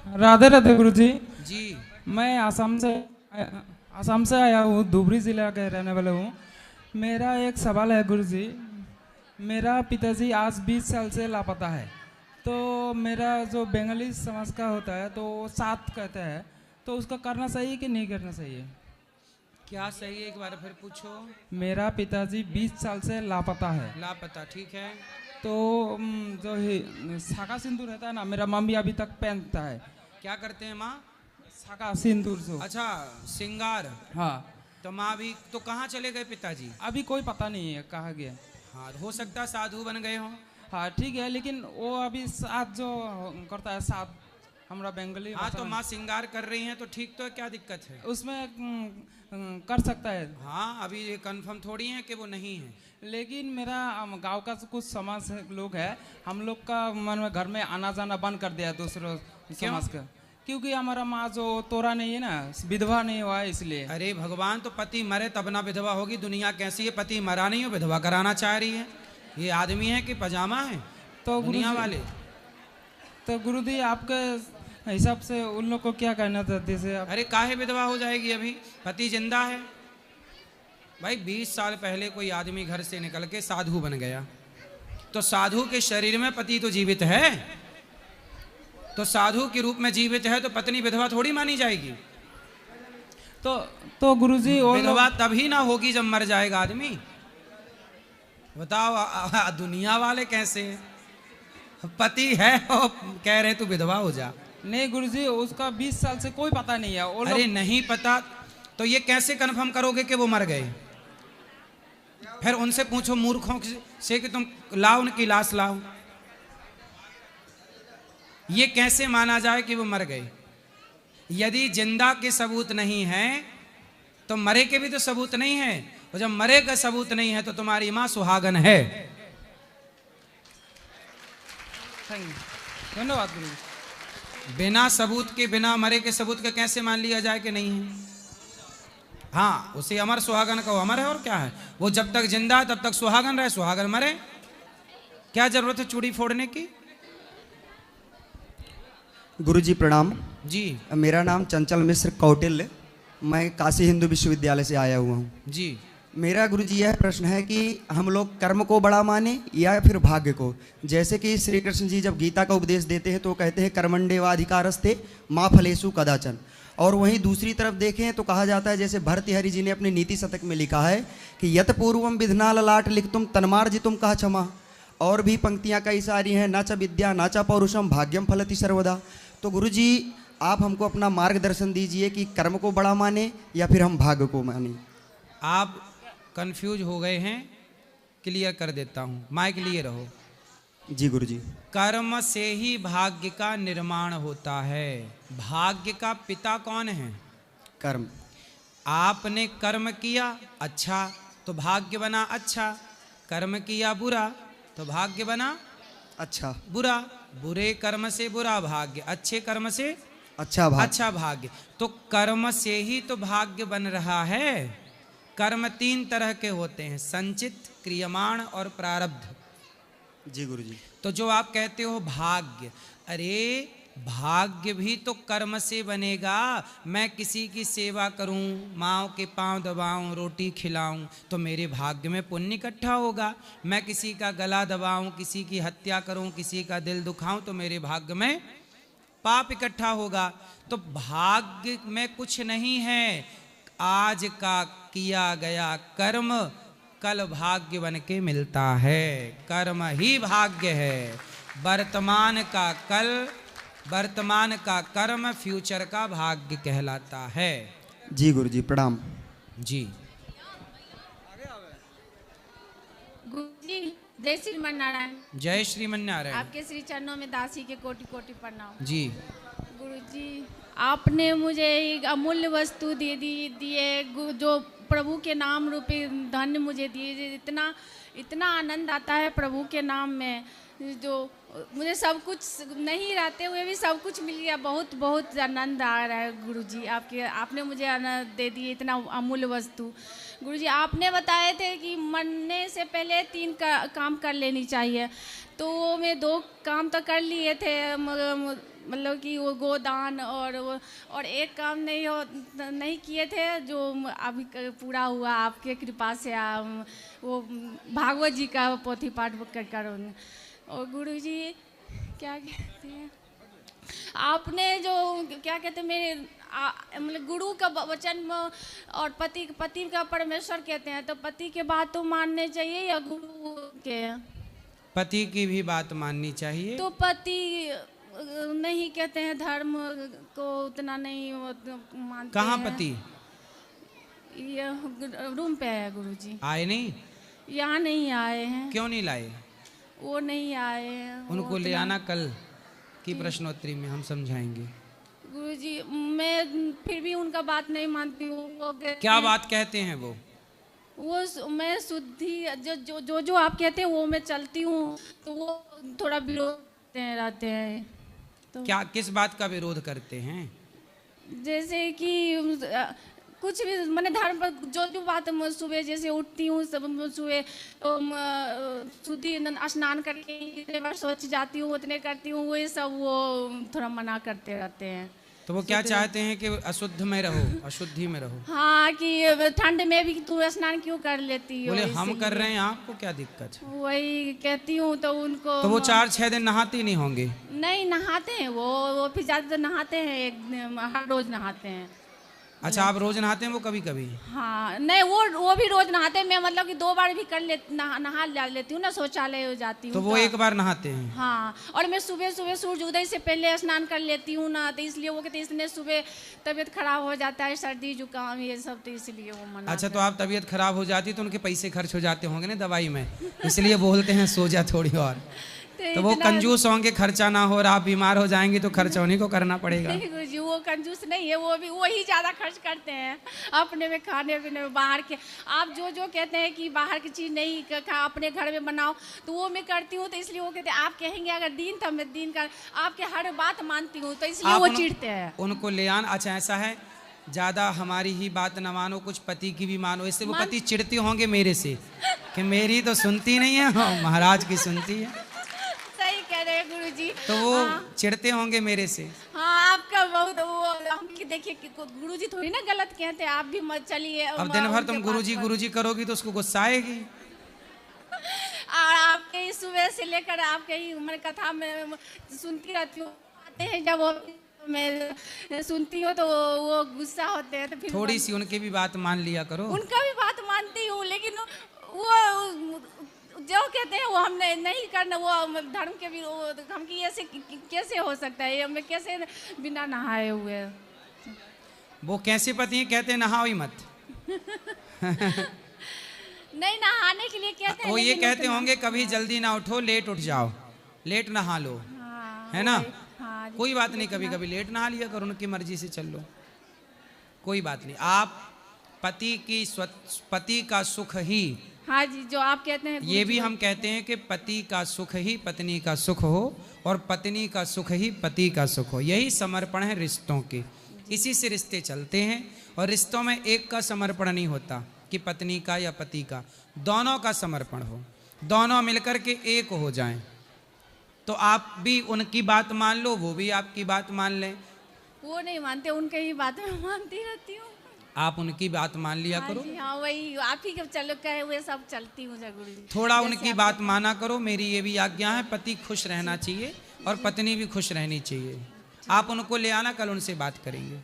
राधे राधे गुरु जी। जी। मैं आसाम से आया हूँ, धुबरी जिला के रहने वाला हूँ। मेरा एक सवाल है गुरु जी। मेरा पिताजी आज 20 साल से लापता है। तो मेरा जो बंगाली समाज का होता है तो वो साथ कहते हैं, तो उसका करना सही है कि नहीं करना चाहिए? क्या सही है, एक बार फिर पूछो। मेरा पिताजी 20 साल से लापता है। लापता, ठीक है। तो जो साका सिंदूर रहता है ना, मेरा मम्मी अभी तक पहनता है। क्या करते हैं माँ? साका सिंदूर जो। अच्छा, सिंगार। हाँ। तो माँ भी तो कहाँ चले गए पिताजी? अभी कोई पता नहीं है कहाँ गया। हाँ, हो सकता है साधु बन गए हों। हाँ ठीक है, लेकिन वो अभी साथ जो करता है साथ हमारा बंगाली हाँ, भाषा तो में, माँ सिंगार कर रही हैं तो ठीक, तो है, क्या दिक्कत है? उसमें कर सकता है। हाँ, अभी ये कंफर्म थोड़ी है कि वो नहीं है। लेकिन मेरा गांव का कुछ समाज लोग है, हम लोग का मन में घर में आना जाना बंद कर दिया दूसरों समाज का, क्योंकि हमारा माँ जो तोरा नहीं है ना, विधवा नहीं हुआ है इसलिए। अरे भगवान, तो पति मरे तब ना विधवा होगी। दुनिया कैसी है, पति मरा नहीं हो विधवा कराना चाह रही है। ये आदमी है कि पजामा है? तो दुनिया वाले। तो गुरु जी आपके हिसाब से उन लोग को क्या कहना चाहते से आप? अरे काहे विधवा हो जाएगी, अभी पति जिंदा है। भाई 20 साल पहले कोई आदमी घर से निकल के साधु बन गया, तो साधु के शरीर में पति तो जीवित है, तो साधु के रूप में जीवित है, तो पत्नी विधवा थोड़ी मानी जाएगी। तो गुरुजी विधवा तभी ना होगी जब मर जाएगा आदमी। बताओ दुनिया वाले कैसे हैं? पति है और कह रहे तू विधवा हो जा। नहीं गुरुजी, उसका 20 साल से कोई पता नहीं है। अरे नहीं पता तो ये कैसे कंफर्म करोगे कि वो मर गए? फिर उनसे पूछो मूर्खों से कि तुम लाओ उनकी लाश लाओ। ये कैसे माना जाए कि वो मर गए? यदि जिंदा के सबूत नहीं है तो मरे के भी तो सबूत नहीं है, और जब मरे का सबूत नहीं है तो तुम्हारी मां सुहागन है। धन्यवाद गुरु। बिना सबूत के, बिना मरे के सबूत का कैसे मान लिया जाए कि नहीं है? हाँ, उसे अमर सुहागन कहो, अमर है और क्या है। वो जब तक जिंदा है तब तक सुहागन रहे, सुहागन मरे क्या जरूरत है चूड़ी फोड़ने की? गुरुजी प्रणाम जी। मेरा नाम चंचल मिश्र कौटिल्य, मैं काशी हिंदू विश्वविद्यालय से आया हुआ हूँ जी। मेरा गुरुजी यह प्रश्न है कि हम लोग कर्म को बड़ा माने या फिर भाग्य को। जैसे कि श्री कृष्ण जी जब गीता का उपदेश देते हैं तो कहते हैं कर्मण्येवाधिकारस्ते मा फलेषु कदाचन, और वहीं दूसरी तरफ देखें तो कहा जाता है, जैसे भर्तृहरि जी ने अपने नीति शतक में लिखा है कि यत पूर्वम विधना ललाट लिखतुम तन्मार्जितुम कहा क्षमा। और भी पंक्तियाँ कई सारी हैं, न च विद्या न च पौरुषम भाग्यम फलति सर्वदा। तो गुरुजी आप हमको अपना मार्गदर्शन दीजिए कि कर्म को बड़ा माने या फिर हम भाग्य को माने। आप कंफ्यूज हो गए हैं, क्लियर कर देता हूं, माइक लिए रहो। जी गुरुजी। कर्म से ही भाग्य का निर्माण होता है। भाग्य का पिता कौन है? कर्म। आपने कर्म किया अच्छा तो भाग्य बना अच्छा, कर्म किया बुरा तो भाग्य बना अच्छा। बुरा। बुरे कर्म से बुरा भाग्य, अच्छे कर्म से अच्छा भाग्य। अच्छा भाग्य। तो कर्म से ही तो भाग्य बन रहा है। कर्म 3 तरह के होते हैं, संचित, क्रियमाण और प्रारब्ध। जी गुरुजी। तो जो आप कहते हो भाग्य, अरे भाग्य भी तो कर्म से बनेगा। मैं किसी की सेवा करूं, माँ के पांव दबाऊं, रोटी खिलाऊं, तो मेरे भाग्य में पुण्य इकट्ठा होगा। मैं किसी का गला दबाऊं, किसी की हत्या करूं, किसी का दिल दुखाऊं, तो मेरे भाग्य में पाप इकट्ठा होगा। तो भाग्य में कुछ नहीं है। आज का किया गया कर्म कल भाग्य बन के मिलता है। कर्म ही भाग्य है। वर्तमान का कल, वर्तमान का कर्म फ्यूचर का भाग्य कहलाता है। जी गुरुजी प्रणाम। जी। गुरुजी जय श्रीमन नारायण। जय श्रीमन नारायण। आपके श्री चरणों में दासी के कोटि कोटि प्रणाम। जी। गुरुजी आपने मुझे एक अमूल्य वस्तु दे दिए, जो प्रभु के नाम रूपी धन मुझे दिए। इतना आनंद आता है प्रभु के नाम में, जो मुझे सब कुछ नहीं रहते हुए भी सब कुछ मिल गया। बहुत बहुत आनंद आ रहा है गुरुजी, आपने मुझे आनंद दे दिए, इतना अमूल्य वस्तु। गुरुजी आपने बताए थे कि मरने से पहले 3 काम कर लेनी चाहिए, तो मैं 2 काम तो कर लिए थे। मतलब कि वो गोदान और एक काम नहीं किए थे जो अभी पूरा हुआ आपके कृपा से। वो भागवत जी का पोथी पाठ कर और गुरुजी क्या कहते हैं, आपने जो क्या कहते हैं मेरे मतलब गुरु का वचन और पति का परमेश्वर कहते हैं, तो पति के बात तो मानने चाहिए या गुरु के? पति की भी बात माननी चाहिए। तो पति नहीं कहते हैं, धर्म को उतना नहीं मानते। कहाँ पति? ये रूम पे है गुरुजी। आए नहीं? यहाँ नहीं आए हैं। क्यों नहीं लाए? वो नहीं आए हैं। उनको ले आना, कल की प्रश्नोत्तरी में हम समझाएंगे। गुरुजी मैं फिर भी उनका बात नहीं मानती हूँ। क्या बात कहते हैं वो? मैं शुद्धि जो आप कहते हैं वो मैं चलती हूँ, तो वो थोड़ा विरोध रहते हैं। तो क्या किस बात का विरोध करते हैं? जैसे कि कुछ भी मैंने धर्म पर जो बात सुबह जैसे उठती हूँ सब सुबह तो शुद्धि स्नान करके जितने बार सोच जाती हूँ उतने करती हूँ, वही सब वो थोड़ा मना करते रहते हैं। तो वो क्या चाहते हैं कि अशुद्ध में रहो, अशुद्धि में रहो? हाँ कि ठंड में भी तू स्नान क्यों कर लेती हो? बोले हम कर रहे हैं, आपको क्या दिक्कत? वही कहती हूँ तो उनको। तो वो 4-6 दिन नहाते नहीं होंगे? नहीं नहाते हैं वो फिर ज़्यादातर नहाते हैं, हर रोज नहाते हैं। अच्छा, आप रोज नहाते हैं? वो कभी कभी? हाँ नहीं वो भी रोज नहाते हैं। मैं मतलब कि 2 बार भी नहा लेती हूँ ना, शौचालय जाती हूँ तो वो 1 बार नहाते हैं? हाँ, और मैं सुबह सूरज उदय से पहले स्नान कर लेती हूँ ना, तो इसलिए वो कहते इसलिए सुबह तबीयत खराब हो जाता है, सर्दी जुकाम ये सब, तो इसलिए वो मना। अच्छा, तो आप तबीयत खराब हो जाती तो उनके पैसे खर्च हो जाते होंगे ना दवाई में, इसलिए बोलते हैं सो जा थोड़ी और। तो वो कंजूस होंगे, खर्चा ना हो और आप बीमार हो जाएंगे तो खर्चा उन्हीं को करना पड़ेगा। नहीं गुरुजी वो कंजूस नहीं है, वही ज़्यादा खर्च करते हैं अपने में, खाने पीने में। बाहर के आप जो कहते हैं कि बाहर की चीज़ नहीं अपने घर में बनाओ, तो वो मैं करती हूँ। तो इसलिए वो कहते हैं आप कहेंगे अगर दिन था मैं दिन का आपके हर बात मानती हूँ, तो इसलिए वो चिढ़ते हैं। उनको ले आना। अच्छा ऐसा है, ज़्यादा हमारी ही बात न मानो, कुछ पति की भी मानो। इससे वो पति चिढ़ते होंगे मेरे से कि मेरी तो सुनती नहीं है, महाराज की सुनती है। सही कह रहे हैं गुरुजी। तो वो चिढ़ते होंगे मेरे से। हाँ आपका बहुत वो हम देखिए गुरुजी थोड़ी ना गलत कहते हैं, आप भी मत चलिए। अब दिन भर तुम गुरुजी करोगी तो उसको गुस्सा आएगी। और आपके ही सुबह से लेकर आपके ही उम्र कथा में सुनती रहती हूँ, आते हैं जब वो मैं सुनती हूँ तो वो गुस्सा होते हैं, तो फिर थोड़ी सी उनकी भी बात मान लिया करो। उनका भी बात मानती हूँ, लेकिन वो जो कहते हैं वो हमने नहीं करना, वो धर्म के भी हम की ऐसे कैसे हो सकता है, हमें कैसे बिना नहाए हुए। वो कैसे पति कहते हैं नहाओ ही मत। नहीं नहाने के लिए कहते हैं, वो ये कहते होंगे कभी जल्दी ना उठो, लेट उठ जाओ, लेट नहा लो। हाँ, है ना? हाँ, कोई बात नहीं, कभी कभी लेट नहा लिया करो, उनकी मर्जी से चल लो, कोई बात नहीं। आप पति का सुख ही, हाँ जी जो आप कहते हैं ये भी हम कहते हैं कि पति का सुख ही पत्नी का सुख हो और पत्नी का सुख ही पति का सुख हो। यही समर्पण है रिश्तों के, इसी से रिश्ते चलते हैं। और रिश्तों में एक का समर्पण नहीं होता कि पत्नी का या पति का, दोनों का समर्पण हो, दोनों मिलकर के एक हो जाएं। तो आप भी उनकी बात मान लो, वो भी आपकी बात मान लें। वो नहीं मानते, उनके ही बात में मानती रहती हूँ। आप उनकी बात मान लिया करो। हाँ वही आप ही के चलो कहे हुए सब चलती हूँ गुरु जी। थोड़ा उनकी बात माना करो, मेरी ये भी आज्ञा है। पति खुश रहना चाहिए और पत्नी भी खुश रहनी चाहिए। आप उनको ले आना, कल उनसे बात करेंगे।